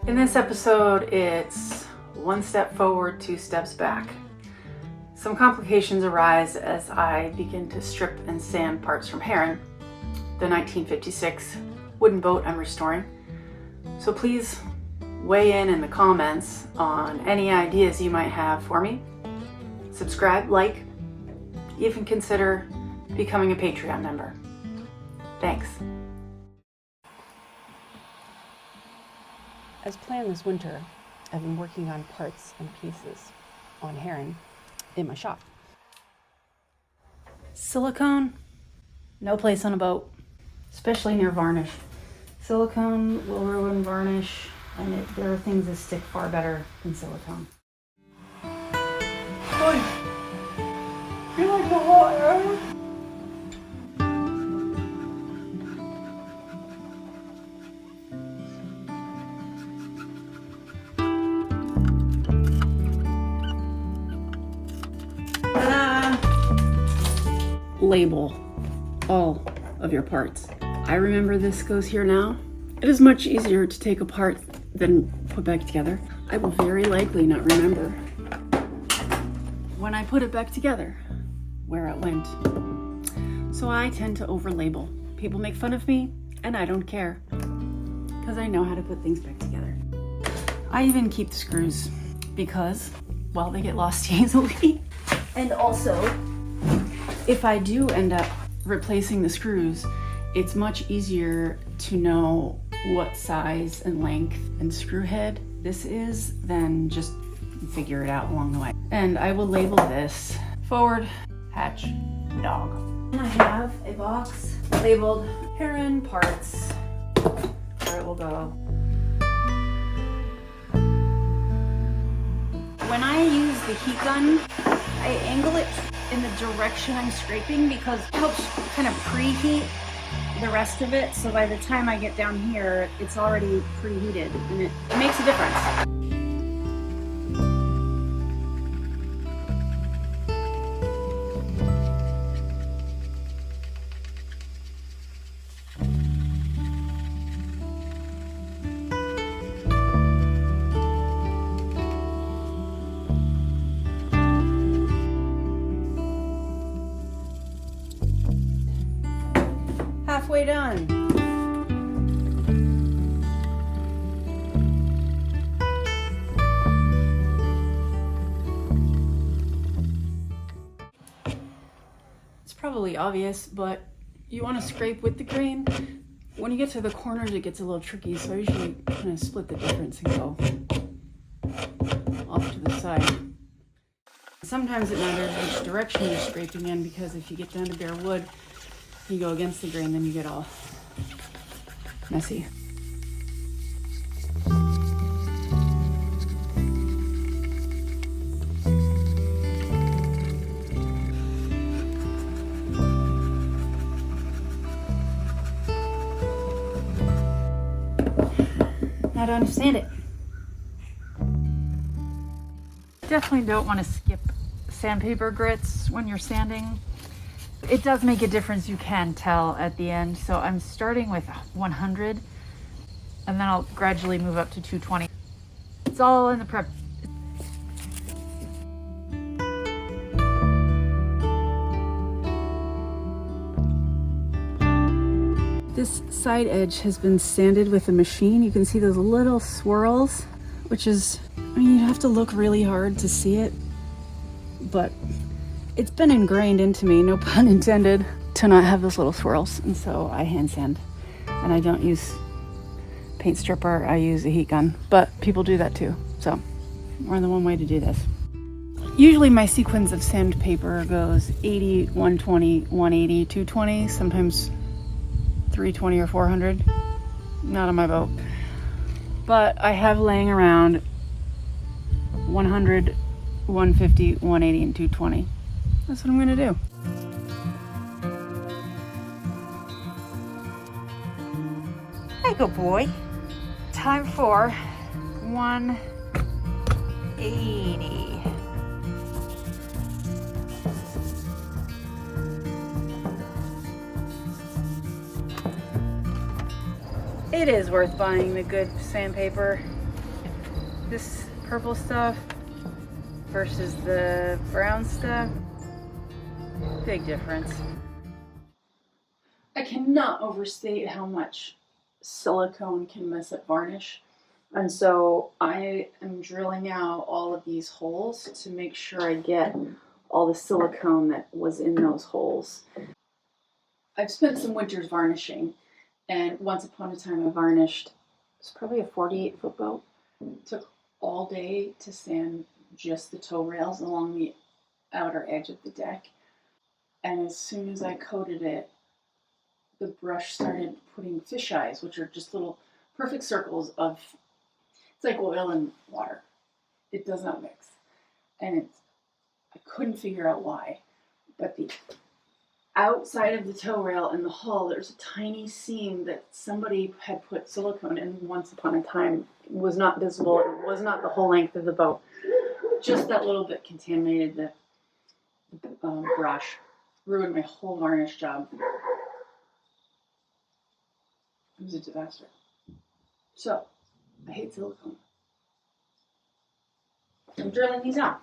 In this episode, it's one step forward, two steps back. Some complications arise as I begin to strip and sand parts from Heron, the 1956 wooden boat I'm restoring. So please weigh in the comments on any ideas you might have for me. Subscribe, like, even consider becoming a Patreon member. Thanks. As planned this winter, I've been working on parts and pieces on Heron in my shop. Silicone, no place on a boat, especially near varnish. Silicone will ruin varnish, and there are things that stick far better than silicone. Hey, you like the water? Label all of your parts. I remember this goes here now. It is much easier to take apart than put back together. I will very likely not remember when I put it back together where it went. So I tend to over-label. People make fun of me, and I don't care, because I know how to put things back together. I even keep the screws because, well, they get lost easily. And also, if I do end up replacing the screws, it's much easier to know what size and length and screw head this is than just figure it out along the way. And I will label this forward hatch dog. And I have a box labeled Heron parts where it will go. When I use the heat gun, I angle it in the direction I'm scraping because it helps kind of preheat the rest of it, so by the time I get down here, it's already preheated, and it makes a difference. Halfway done. It's probably obvious, but you want to scrape with the grain. When you get to the corners, it gets a little tricky, so I usually kind of split the difference and go off to the side. Sometimes it matters which direction you're scraping in, because if you get down to bare wood, you go against the grain, then you get all messy. Now to understand it. Definitely don't want to skip sandpaper grits when you're sanding. It does make a difference, you can tell at the end. So I'm starting with 100 and then I'll gradually move up to 220. It's all in the prep. This side edge has been sanded with a machine. You can see those little swirls, which is, I mean, you have to look really hard to see it, but it's been ingrained into me, no pun intended, to not have those little swirls. And so I hand sand, and I don't use paint stripper, I use a heat gun, but people do that too. So we're the one way to do this. Usually my sequence of sandpaper goes 80, 120, 180, 220, sometimes 320 or 400. Not on my boat. But I have laying around 100, 150, 180, and 220. That's what I'm gonna do. Hey, good boy. Time for 180. It is worth buying the good sandpaper. this purple stuff versus the brown stuff. Big difference. I cannot overstate how much silicone can mess up varnish. And so I am drilling out all of these holes to make sure I get all the silicone that was in those holes. I've spent some winters varnishing, and once upon a time I varnished, it's probably a 48-foot boat. It took all day to sand just the toe rails along the outer edge of the deck. And as soon as I coated it, the brush started putting fish eyes, which are just little perfect circles of, it's like oil and water. It does not mix. And I couldn't figure out why. But the outside of the toe rail and the hull, there's a tiny seam that somebody had put silicone in once upon a time. It was not visible. It was not the whole length of the boat. Just that little bit contaminated the brush. Ruined my whole varnish job. It was a disaster. So, I hate silicone. I'm drilling these out.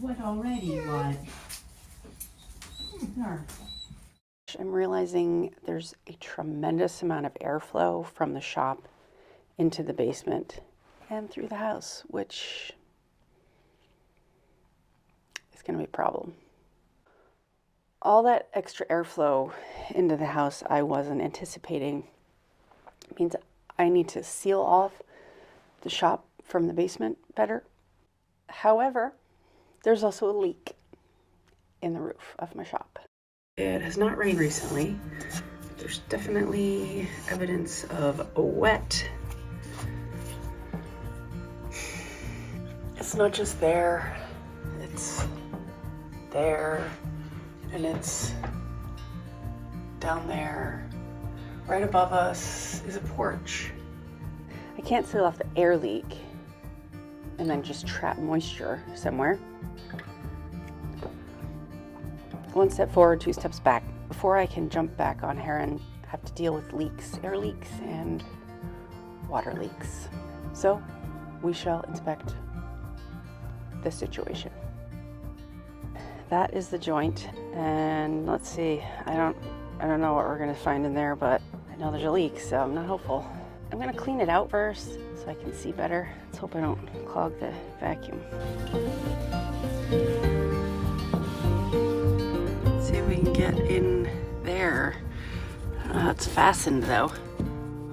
What already? What? I'm realizing there's a tremendous amount of airflow from the shop into the basement and through the house, which is going to be a problem. All that extra airflow into the house I wasn't anticipating means I need to seal off the shop from the basement better. However, there's also a leak in the roof of my shop. It has not rained recently. There's definitely evidence of wet. It's not just there, it's there, and it's down there. Right above us is a porch. I can't seal off the air leak and then just trap moisture somewhere. One step forward, two steps back. Before I can jump back on Heron, I have to deal with leaks, air leaks and water leaks. So we shall inspect the situation. That is the joint, and let's see, I don't know what we're gonna find in there, but I know there's a leak, so I'm not hopeful. I'm gonna clean it out first so I can see better. Let's hope I don't clog the vacuum. Let's see if we can get in there. It's fastened though.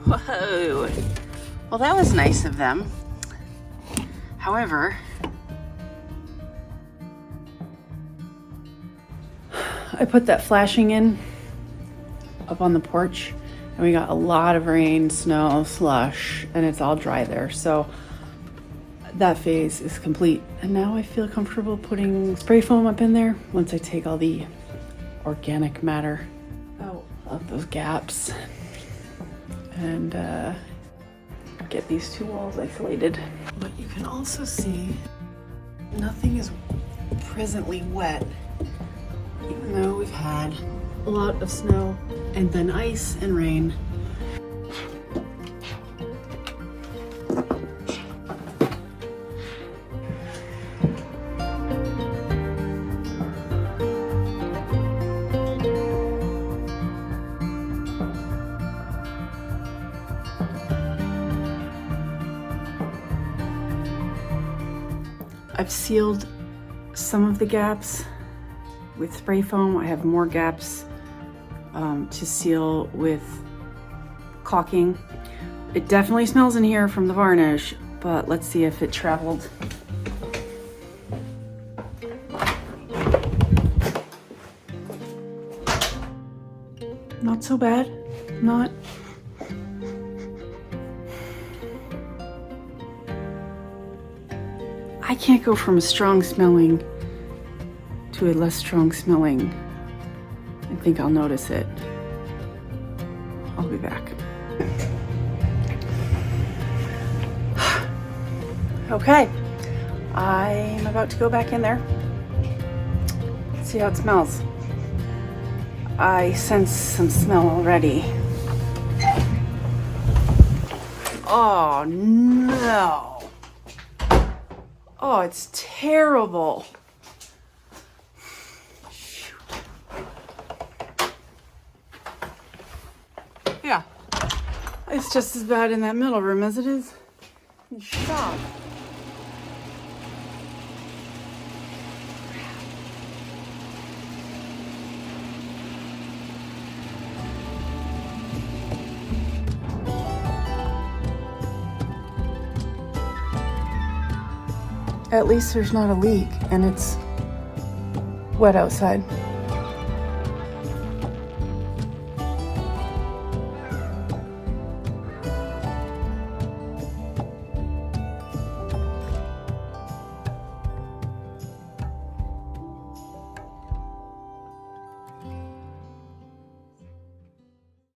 Whoa. Well, that was nice of them. However, I put that flashing in up on the porch, and we got a lot of rain, snow, slush, and it's all dry there. So that phase is complete. And now I feel comfortable putting spray foam up in there once I take all the organic matter out of those gaps and get these two walls isolated. But you can also see nothing is presently wet, even though we've had a lot of snow and then ice and rain. I've sealed some of the gaps with spray foam. I have more gaps to seal with caulking. It definitely smells in here from the varnish, but let's see if it traveled. Not so bad. Not. I can't go from a strong smelling to a less strong smelling. I think I'll notice it. I'll be back. Okay, I'm about to go back in there. See how it smells. I sense some smell already. Oh no. Oh, it's terrible. Shoot. Yeah, it's just as bad in that middle room as it is in the shop. At least there's not a leak and it's wet outside.